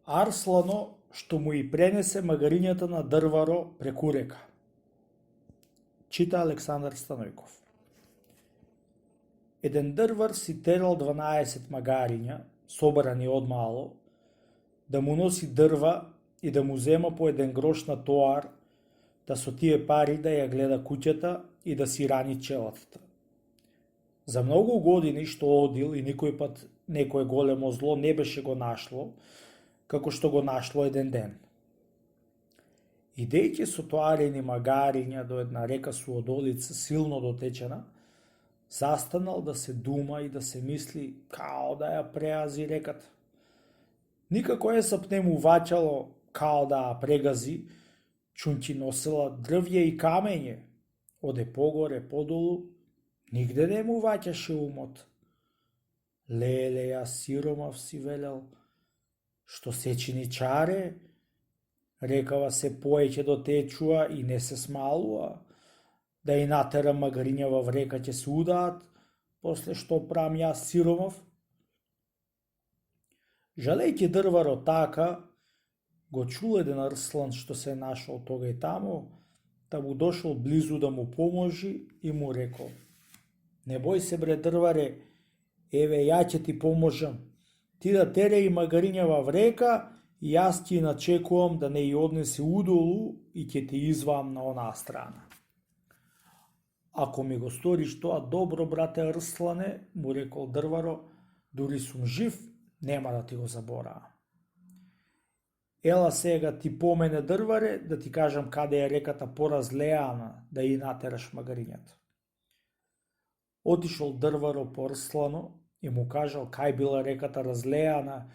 Арслано што му и пренесе магарињата на дрваро преку река. Чита Александар Станојков. Еден дрвар си терал 12 магариња, собрани од мало, да му носи дрва и да му зема по еден грош на тоар, да со тие пари да ја гледа куќата и да си рани челатата. За многу години што одил и никој пат некое големо зло не беше го нашло, како што го нашло еден ден. Идејќи со тоарени магариња до една река суодолица силно дотечена, застанал да се дума и да се мисли као да ја преази реката. Никако Есап не му ваќало као да ја прегази, чунки носела дрвје и камење, оде погоре, подолу, нигде не му ваќаше умот. Леле, јас сиромав си велел, што се чини чаре, рекава се поеќе дотечува и не се смалува, да и натера магариња во река ќе се удаат, после што прам јас сиромав. Жалејќи дрваро така, го чул еден арслан што се нашол тога и тамо, да му дошол близу да му поможи и му рекол: не бој се бре дрваре, еве ја ќе ти поможам. Ти да тереј магариња во река и јас ти начекувам да не ја однесе удолу и ќе те извам на онаа страна. Ако ми го сториш тоа добро, брате Арслане, му рекол дрваро, дури сум жив, нема да ти го заборавам. Ела сега ти помене дрваре, да ти кажам каде е реката поразлеана, да и натераш магарињата. Отишол дрваро по Арслано и му кажал кај била реката разлеана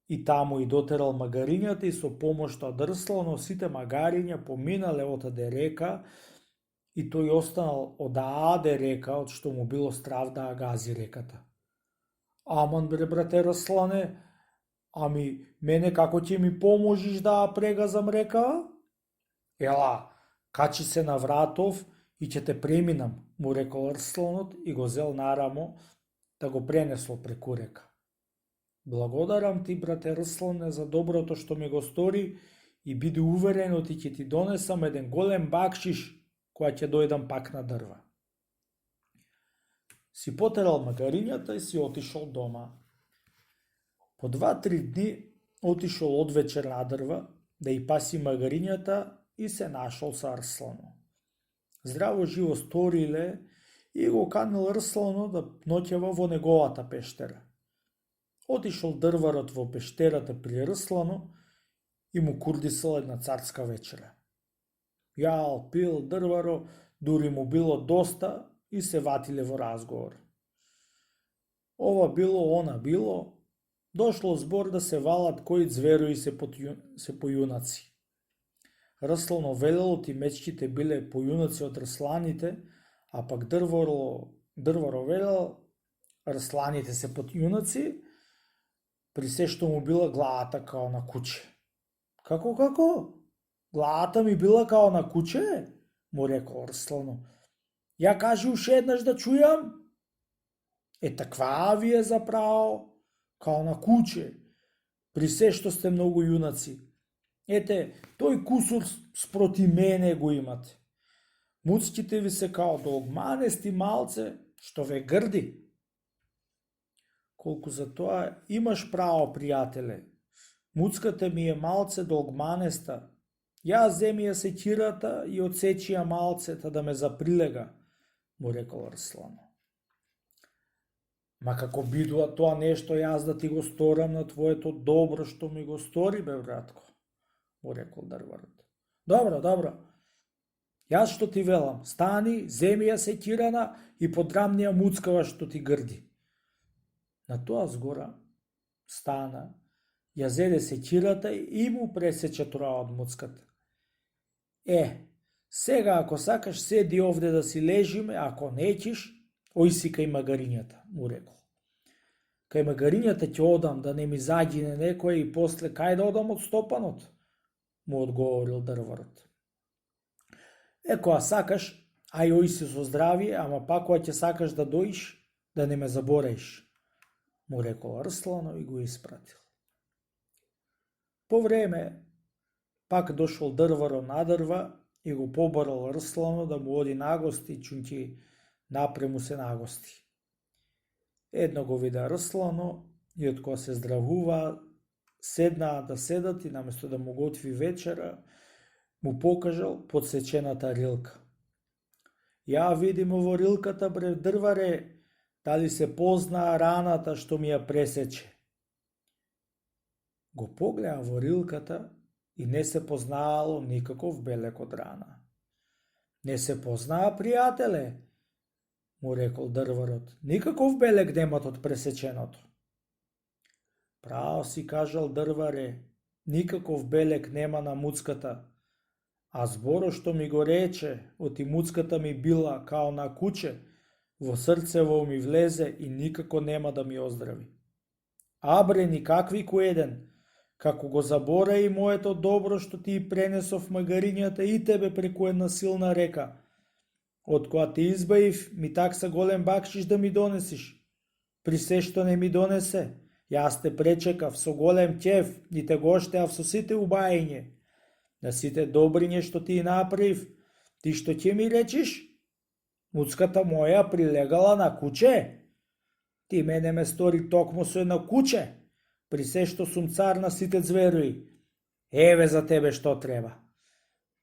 и таму и дотерал магарињата и со помошта од Арслано сите магариња поминале отаде река и тој останал одааде река, од што му било страв да ја гази реката. Аман бре брате Арслане, ами мене како ќе ми поможиш да ја прегазам река? Ела, качи се на вратов и ќе те преминам, му рекол Арсланот и го зел нарамо да го пренесол преку река. Благодарам ти, брате Арслане, за доброто што ми го стори и биди уверен оти ќе ти донесам еден голем бакшиш која ќе дојдам пак на дрва. Си потерал магарињата и си отишол дома. По 2-3 дни отишол од вечер на дрва да и паси магарињата и се нашол со Арслано. Здраво живо сториле и го канил Арслано да ноќева во неговата пештера. Отишол дрварот во пештерата при Арслано и му курдисал една царска вечера. Јал, пил дрваро, дури му било доста и се ватиле во разговор. Ова било, она било, дошло збор да се валат кои зверои се појунаци. Арслано велело ти мечките биле појунаци од арсланите, а пак дрваро велел арсланите се појунаци, при се што му била главата као на куче. Како? Главата ми била као на куче? Му рекол Арслано. Ја кажи уште еднаш да чујам. Таква ви е заправо, као на куче, при се што сте многу јунаци. Тој кусур спроти мене го имате. Муцките ви се као долгманести малце, што ве грди. Колку за тоа имаш право, пријателе. Муцката ми е малце долгманеста. Ја земи ја секирата и одсечи ја малцета да ме заприлега, му рекол Арслано. Ма како бидува тоа нешто јас да ти го сторам на твоето добро што ми го стори, бе братко, му рекол дрварот. Добро. Јас што ти велам, стани, земи ја секирана и подрамни ја муцкава што ти грди. На тоа згора стана, ја зеде секирата и му пресече троа од муцката. Сега ако сакаш седи овде да си лежиме, ако неќиш, ој си кај магарињата, му рекол. Кај магарињата ќе одам да не ми загине некој и после кај да одам од стопанот, му одговорил дрварот. Кога сакаш, ај ој си со здравие, ама пак кога ќе сакаш да доиш, да не ме забораиш, му рекол Арслано и го испратил. По време пак дошол дрваро на дрва и го побарал Рслано да му оди нагости, чунки напре му се нагости. Едно го вида Рслано и од кога се здравува, седнаа да седат и наместо да му готви вечера, му покажал подсечената рилка. Ја видим ово рилката, бре дрваре, дали се познаа раната што ми ја пресече. Го погледа во рилката и не се познаало никаков белек од рана. Не се познаа, пријателе, му рекол дрварот, никаков белек немат од пресеченото. Право си, кажал дрваре, никаков белек нема на муцката, а зборо што ми го рече, оти муцката ми била као на куче, во срцево ми влезе и никако нема да ми оздрави. Абре, никакви коеден, како го забора и моето добро што ти пренесов магарињата и тебе преку една силна река. Од која ти избавив, ми такса голем бакшиш да ми донесиш. При се што не ми донесе, јас те пречекав со голем ќев и те гоштеав со сите убајање. На сите добриње што ти направив, ти што ќе ми речиш? Муцката моја прилегала на куче? Ти мене ме стори токму со едно куче, при се што сум цар на сите зверои. Еве за тебе што треба.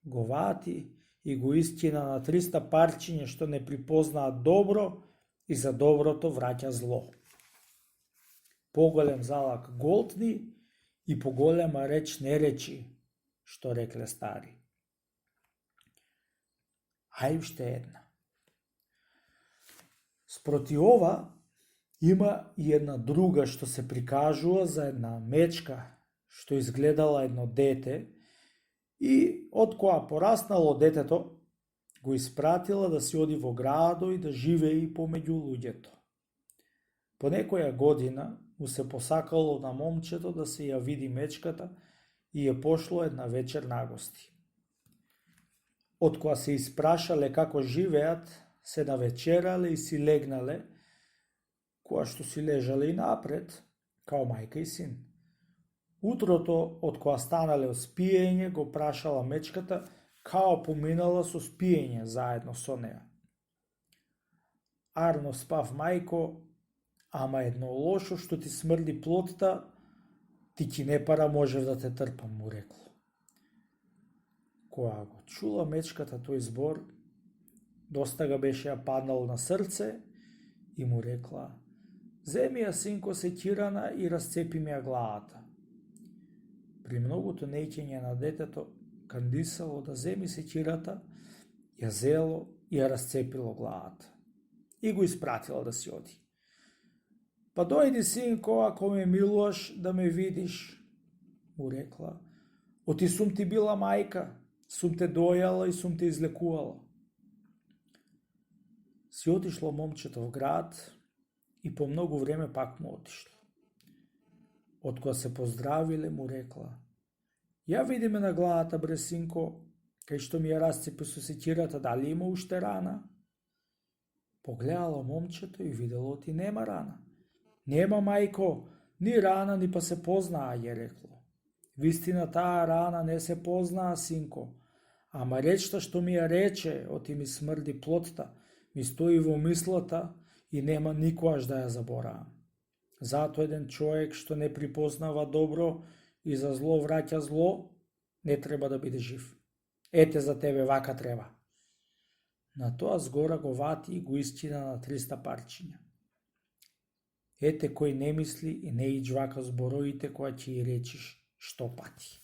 Го вати и го искина на 300 парчиња што не припознаат добро и за доброто враќа зло. Поголем залак голтни и поголема реч не речи, што рекле стари. Ај уште една. Спроти ова има и една друга што се прикажува за една мечка што изгледала едно дете и од која пораснало детето го испратила да си оди во градо и да живее помеѓу луѓето. По некоја година му се посакало на момчето да се ја види мечката и ја пошло една вечер нагости. Од која се испрашале како живеат, се навечерале и си легнале, која што си лежале и напред, као мајка и син. Утрото, од која станале од спиење, го прашала мечката као поминала со спиење заедно со неа. Арно спав, мајко, ама едно лошо што ти смрди плотта, ти ки не пара можев да те трпам, му рекло. Која го чула мечката тој збор, доста га беше ја паднало на срце и му рекла: земи ја, синко, секирана и расцепи ми ја главата. При многото неќење на детето, кандисало да земи секирата, ја зело и ја расцепило главата. И го испратила да си оди. Па дојди, синко, ако ме милуваш да ме видиш, му рекла. Оти сум ти била мајка, сум те дојала и сум те излекувала. Си отишло момчето в град и по многу време пак му отишло. Од која се поздравиле, му рекла: ја види ме на главата, бре, синко, кај што ми ја расцепи со секирата, дали има уште рана? Погледало момчето и видело оти нема рана. Нема, мајко, ни рана, ни па се познаа, ја рекло. Вистина, таа рана не се познаа, синко, ама речта што ми ја рече, оти ми смрди плотта, ми стои во мислата и нема никогаш да ја заборавам. Зато еден човек што не припознава добро и за зло враќа зло, не треба да биде жив. Ете за тебе вака треба. На тоа згора го вати и го искина на 300 парчиња. Ете кој не мисли и не иџвака зборовите која ќе и речиш што пати.